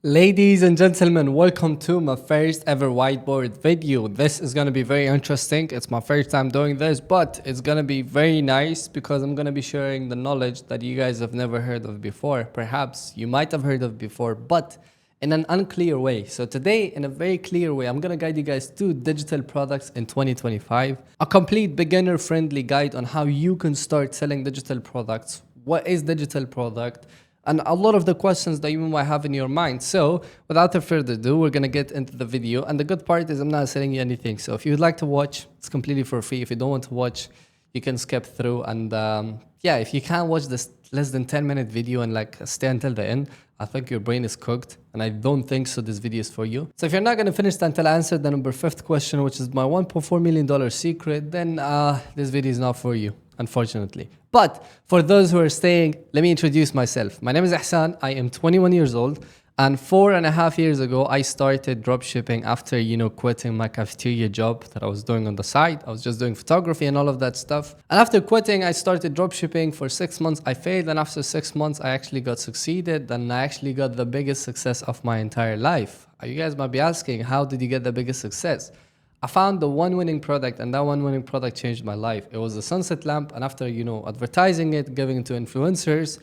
Ladies and gentlemen, welcome to my first ever whiteboard video. This is going to be very interesting. It's my first time doing this, but it's going to be very nice because I'm going to be sharing the knowledge that you guys have never heard of before. Perhaps you might have heard of before, but in an unclear way. So today, in a very clear way, I'm going to guide you guys to digital products in 2025. A complete beginner-friendly guide on how you can start selling digital products. What is digital product? And a lot of the questions that you might have in your mind. So without further ado, we're going to get into the video. And the good part is I'm not selling you anything. So if you'd like to watch, it's completely for free. If you don't want to watch, you can skip through. And yeah, if you can't watch this less than 10-minute video and like stay until the end, I think your brain is cooked. And I don't think so this video is for you. So if you're not going to finish until I answer the number 5th question, which is my $1.4 million secret, then this video is not for you, unfortunately. But for those who are staying, let me introduce myself. My name is Ehsanszz. I am 21 years old. And 4.5 years ago, I started dropshipping after, quitting my cafeteria job that I was doing on the side. I was just doing photography and all of that stuff. And after quitting, I started dropshipping for 6 months. I failed. And after 6 months, I actually got succeeded. And I actually got the biggest success of my entire life. You guys might be asking, how did you get the biggest success? I found the one winning product, and that one winning product changed my life. It was a sunset lamp, and after, advertising it, giving it to influencers,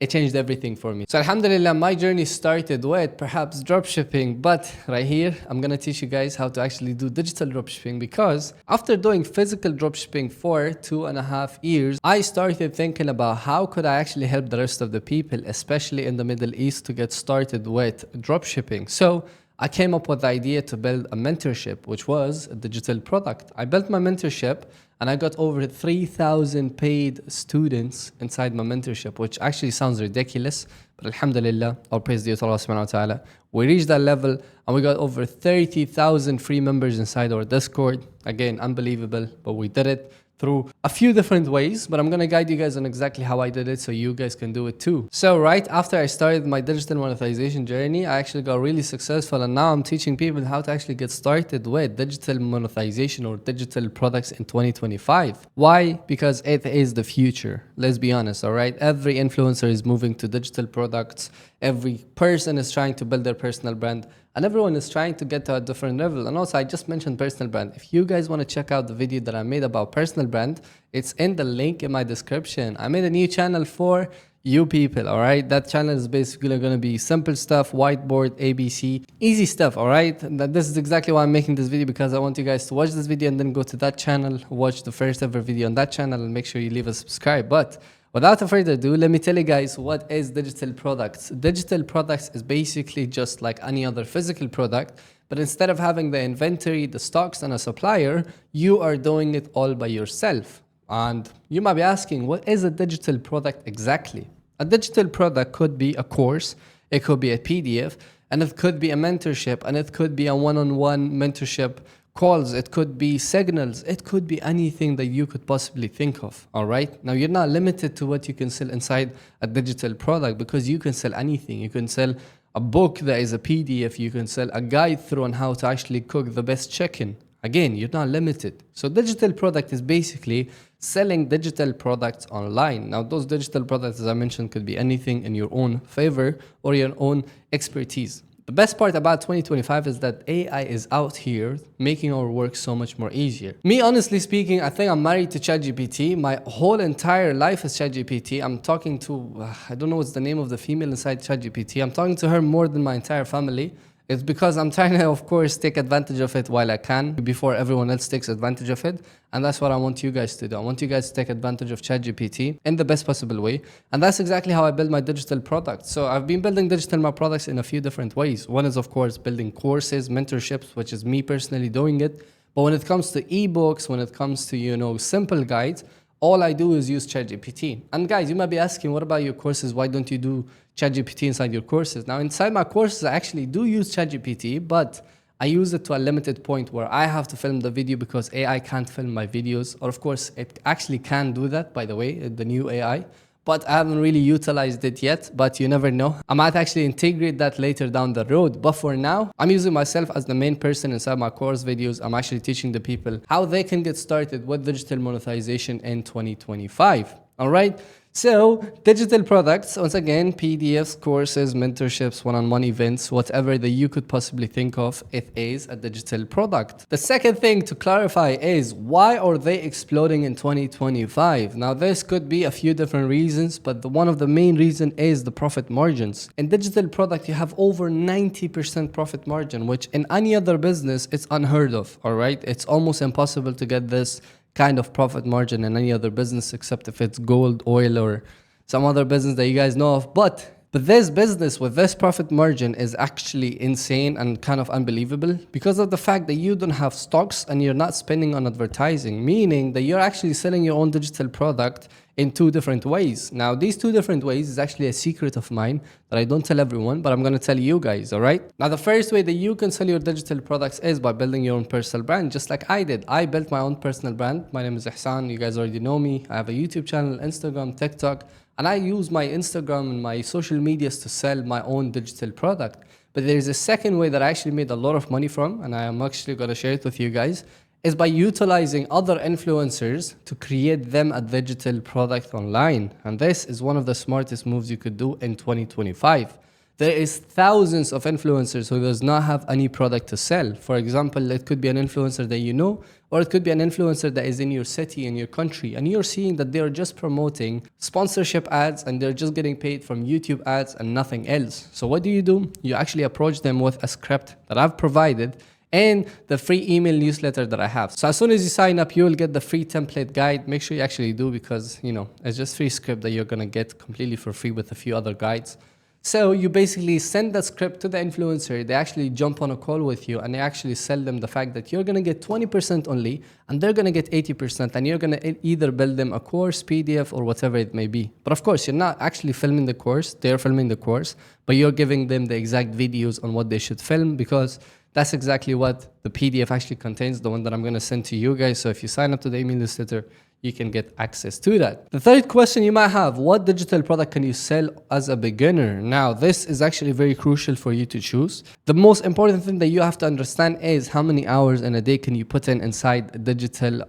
it changed everything for me. So alhamdulillah, my journey started with perhaps dropshipping, but right here, I'm gonna teach you guys how to actually do digital dropshipping, because after doing physical dropshipping for 2.5 years, I started thinking about how could I actually help the rest of the people, especially in the Middle East, to get started with dropshipping. So I came up with the idea to build a mentorship, which was a digital product. I built my mentorship and I got over 3,000 paid students inside my mentorship, which actually sounds ridiculous, but alhamdulillah, all praise to Allah subhanahu wa ta'ala. We reached that level and we got over 30,000 free members inside our Discord. Again, unbelievable, but we did it through a few different ways, but I'm gonna guide you guys on exactly how I did it so you guys can do it too. So right after I started my digital monetization journey, I actually got really successful, and now I'm teaching people how to actually get started with digital monetization or digital products in 2025. Why? Because it is the future. Let's be honest, all right? Every influencer is moving to digital products. Every person is trying to build their personal brand. And everyone is trying to get to a different level. And also, I just mentioned personal brand. If you guys want to check out the video that I made about personal brand, it's in the link in my description. I made a new channel for you people, all right? That channel is basically going to be simple stuff, whiteboard, ABC, easy stuff, all right? And this is exactly why I'm making this video, because I want you guys to watch this video and then go to that channel, watch the first ever video on that channel, and make sure you leave a subscribe. But without further ado, let me tell you guys what is digital products. Digital products is basically just like any other physical product, but instead of having the inventory, the stocks, and a supplier, you are doing it all by yourself. And you might be asking, what is a digital product exactly? A digital product could be a course, it could be a PDF, and it could be a mentorship, and it could be a one-on-one mentorship calls, it could be signals, it could be anything that you could possibly think of, all right? Now, you're not limited to what you can sell inside a digital product, because you can sell anything. You can sell a book that is a PDF, you can sell a guide through on how to actually cook the best chicken. Again, you're not limited. So digital product is basically selling digital products online. Now, those digital products, as I mentioned, could be anything in your own favor or your own expertise. The best part about 2025 is that AI is out here making our work so much more easier. Me, honestly speaking, I think I'm married to ChatGPT. My whole entire life is ChatGPT. I'm talking to, I don't know what's the name of the female inside ChatGPT. I'm talking to her more than my entire family. It's because I'm trying to, of course, take advantage of it while I can before everyone else takes advantage of it. And that's what I want you guys to do. I want you guys to take advantage of ChatGPT in the best possible way. And that's exactly how I build my digital products. So I've been building digital products in a few different ways. One is, of course, building courses, mentorships, which is me personally doing it. But when it comes to ebooks, when it comes to, simple guides, all I do is use ChatGPT. And guys, you might be asking, what about your courses? Why don't you do ChatGPT inside your courses? Now, inside my courses, I actually do use ChatGPT, but I use it to a limited point where I have to film the video because AI can't film my videos. Or of course, it actually can do that, by the way, the new AI. But I haven't really utilized it yet, but you never know. I might actually integrate that later down the road. But for now, I'm using myself as the main person inside my course videos. I'm actually teaching the people how they can get started with digital monetization in 2025. All right. So, digital products, once again, PDFs, courses, mentorships, one-on-one events, whatever that you could possibly think of, it is a digital product. The second thing to clarify is, why are they exploding in 2025? Now, this could be a few different reasons, but one of the main reason is the profit margins. In digital product, you have over 90% profit margin, which in any other business, it's unheard of, all right? It's almost impossible to get this kind of profit margin in any other business except if it's gold, oil, or some other business that you guys know of. But this business with this profit margin is actually insane and kind of unbelievable because of the fact that you don't have stocks and you're not spending on advertising, meaning that you're actually selling your own digital product in two different ways. Now, these two different ways is actually a secret of mine that I don't tell everyone, but I'm going to tell you guys, all right? Now, the first way that you can sell your digital products is by building your own personal brand, just like I did. I built my own personal brand. My name is Ehsanszz. You guys already know me. I have a YouTube channel, Instagram, TikTok, and I use my Instagram and my social medias to sell my own digital product. But there is a second way that I actually made a lot of money from, and I am actually going to share it with you guys, is by utilizing other influencers to create them a digital product online. And this is one of the smartest moves you could do in 2025. There is thousands of influencers who does not have any product to sell. For example, it could be an influencer that you know, or it could be an influencer that is in your city, in your country, and you're seeing that they're just promoting sponsorship ads and they're just getting paid from YouTube ads and nothing else. So what do? You actually approach them with a script that I've provided and the free email newsletter that I have. So as soon as you sign up, you will get the free template guide. Make sure you actually do, because it's just free script that you're gonna get completely for free with a few other guides. So you basically send the script to the influencer, they actually jump on a call with you and they actually sell them the fact that you're gonna get 20% only and they're gonna get 80%, and you're gonna either build them a course, PDF, or whatever it may be. But of course, you're not actually filming the course, they're filming the course, but you're giving them the exact videos on what they should film, because that's exactly what the PDF actually contains, the one that I'm gonna send to you guys. So if you sign up to the email newsletter, you can get access to that. The third question you might have, what digital product can you sell as a beginner? Now, this is actually very crucial for you to choose. The most important thing that you have to understand is how many hours in a day can you put inside digital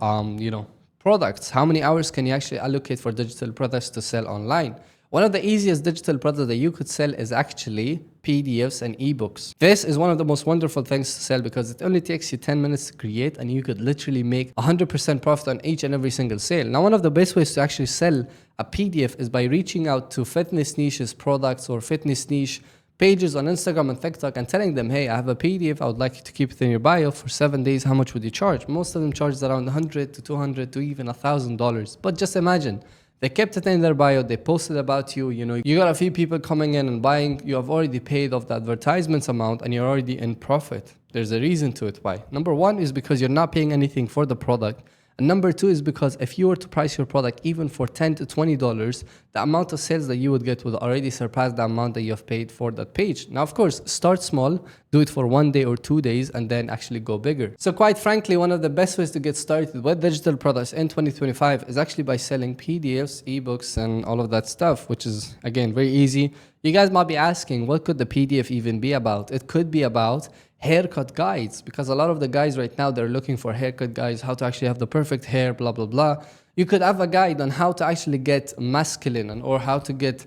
products? How many hours can you actually allocate for digital products to sell online? One of the easiest digital products that you could sell is actually PDFs and ebooks. This is one of the most wonderful things to sell because it only takes you 10 minutes to create, and you could literally make 100% profit on each and every single sale. Now, one of the best ways to actually sell a PDF is by reaching out to fitness niches products or fitness niche pages on Instagram and TikTok and telling them, hey, I have a PDF, I would like you to keep it in your bio for 7 days. How much would you charge? Most of them charge around $100 to $200 to even $1,000. But just imagine, they kept it in their bio, they posted about you, you got a few people coming in and buying, you have already paid off the advertisements amount and you're already in profit. There's a reason to it. Why? Number one is because you're not paying anything for the product. And number two is because if you were to price your product even for $10 to $20, the amount of sales that you would get would already surpass the amount that you have paid for that page. Now, of course, start small, do it for 1 day or 2 days, and then actually go bigger. So quite frankly, one of the best ways to get started with digital products in 2025 is actually by selling PDFs, ebooks, and all of that stuff, which is, again, very easy. You guys might be asking, what could the PDF even be about? It could be about haircut guides, because a lot of the guys right now, they're looking for haircut guides, how to actually have the perfect hair, blah, blah, blah. You could have a guide on how to actually get masculine or how to get,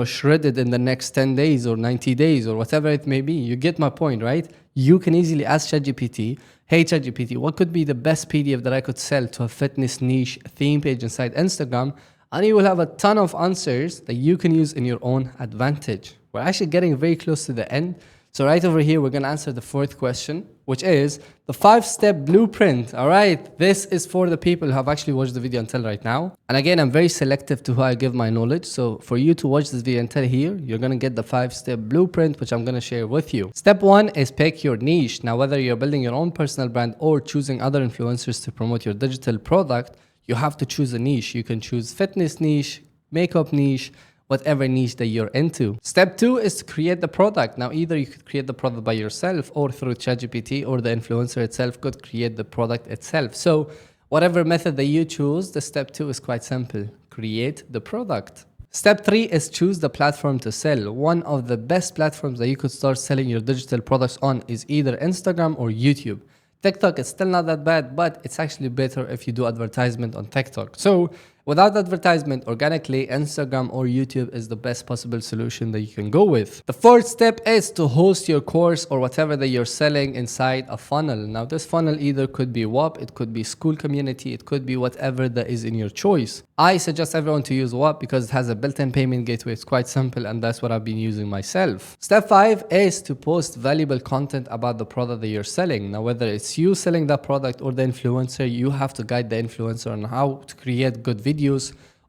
shredded in the next 10 days or 90 days or whatever it may be. You get my point, right? You can easily ask ChatGPT, hey ChatGPT, what could be the best PDF that I could sell to a fitness niche theme page inside Instagram? And you will have a ton of answers that you can use in your own advantage. We're actually getting very close to the end. So right over here, we're going to answer the fourth question, which is the 5-step blueprint. All right, this is for the people who have actually watched the video until right now. And again, I'm very selective to who I give my knowledge. So for you to watch this video until here, you're going to get the 5-step blueprint, which I'm going to share with you. Step 1 is pick your niche. Now, whether you're building your own personal brand or choosing other influencers to promote your digital product, you have to choose a niche. You can choose fitness niche, makeup niche, whatever niche that you're into. Step 2 is to create the product. Now, either you could create the product by yourself or through ChatGPT, or the influencer itself could create the product itself. So whatever method that you choose, the step 2 is quite simple. Create the product. Step 3 is choose the platform to sell. One of the best platforms that you could start selling your digital products on is either Instagram or YouTube. TikTok is still not that bad, but it's actually better if you do advertisement on TikTok. So Without advertisement, organically, Instagram or YouTube is the best possible solution that you can go with. The fourth step is to host your course or whatever that you're selling inside a funnel. Now this funnel either could be WAP, it could be school community, it could be whatever that is in your choice. I suggest everyone to use WAP because it has a built-in payment gateway. It's quite simple and that's what I've been using myself. Step 5 is to post valuable content about the product that you're selling. Now whether it's you selling that product or the influencer, you have to guide the influencer on how to create good videos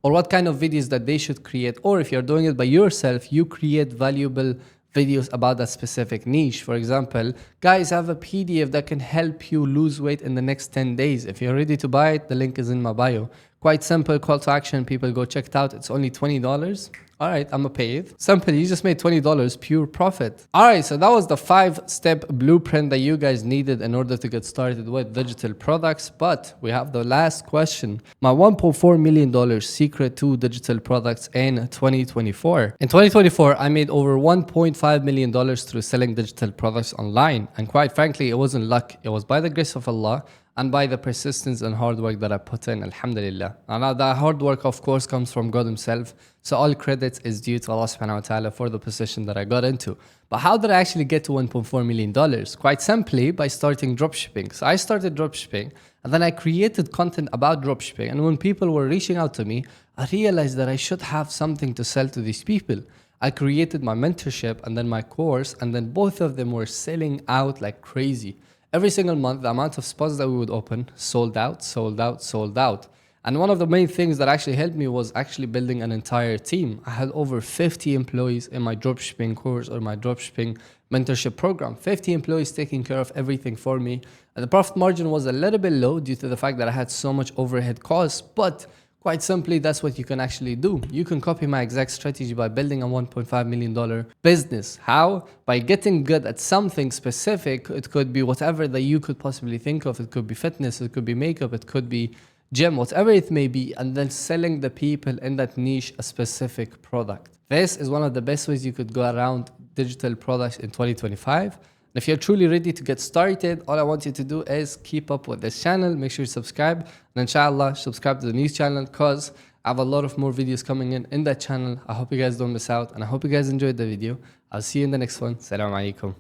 or what kind of videos that they should create, or if you're doing it by yourself, you create valuable videos about that specific niche. For example, guys, I have a PDF that can help you lose weight in the next 10 days. If you're ready to buy it, the link is in my bio. Quite simple call to action. People go check it out. It's only $20. All right, I'm gonna pay it. Simple, you just made $20 pure profit. All right, so that was the 5-step blueprint that you guys needed in order to get started with digital products. But we have the last question. My $1.4 million secret to digital products in 2024. In 2024, I made over $1.5 million through selling digital products online. And quite frankly, it wasn't luck. It was by the grace of Allah and by the persistence and hard work that I put in, alhamdulillah. And that hard work, of course, comes from God himself. So all credit is due to Allah subhanahu wa ta'ala for the position that I got into. But how did I actually get to $1.4 million? Quite simply by starting dropshipping. So I started dropshipping and then I created content about dropshipping. And when people were reaching out to me, I realized that I should have something to sell to these people. I created my mentorship and then my course, and then both of them were selling out like crazy. Every single month, the amount of spots that we would open sold out, sold out, sold out. And one of the main things that actually helped me was actually building an entire team. I had over 50 employees in my dropshipping course or my dropshipping mentorship program. 50 employees taking care of everything for me. And the profit margin was a little bit low due to the fact that I had so much overhead costs, but quite simply, that's what you can actually do. You can copy my exact strategy by building a $1.5 million business. How? By getting good at something specific. It could be whatever that you could possibly think of. It could be fitness, it could be makeup, it could be gym, whatever it may be, and then selling the people in that niche a specific product. This is one of the best ways you could go around digital products in 2025. If you're truly ready to get started, all I want you to do is keep up with this channel. Make sure you subscribe. And inshallah, subscribe to the news channel because I have a lot of more videos coming in that channel. I hope you guys don't miss out. And I hope you guys enjoyed the video. I'll see you in the next one. Assalamu alaikum.